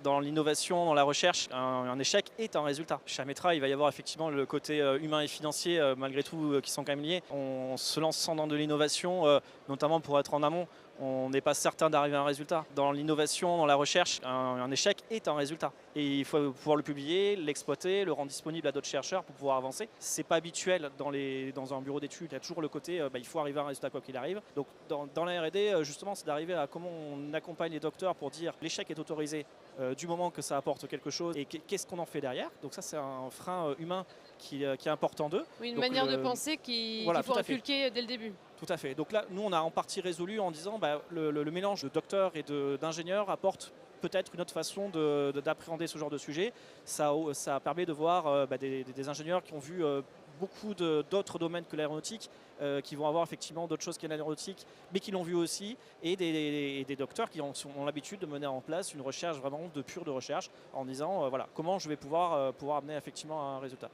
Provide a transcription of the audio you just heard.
Dans l'innovation, dans la recherche, un échec est un résultat. Chez Ametra, il va y avoir effectivement le côté humain et financier, malgré tout, qui sont quand même liés. On se lance dans de l'innovation, notamment pour être en amont. On n'est pas certain d'arriver à un résultat. Dans l'innovation, dans la recherche, un échec est un résultat. Et il faut pouvoir le publier, l'exploiter, le rendre disponible à d'autres chercheurs pour pouvoir avancer. C'est pas habituel dans un bureau d'études. Il y a toujours le côté, il faut arriver à un résultat quoi qu'il arrive. Donc dans la R&D, justement, c'est d'arriver à comment on accompagne les docteurs pour dire l'échec est autorisé du moment que ça apporte quelque chose et qu'est-ce qu'on en fait derrière. Donc ça, c'est un frein humain qui est important d'eux. Oui, une Donc, manière de penser qu'il faut inculquer dès le début. Tout à fait. Donc là, nous, on a en partie résolu en disant le mélange de docteurs et d'ingénieurs apporte peut-être une autre façon d'appréhender ce genre de sujet. Ça permet de voir des ingénieurs qui ont vu beaucoup d'autres domaines que l'aéronautique, qui vont avoir effectivement d'autres choses qu'à l'aéronautique, mais qui l'ont vu aussi, et des docteurs qui ont l'habitude de mener en place une recherche vraiment pure de recherche, en disant voilà comment je vais pouvoir amener effectivement à un résultat.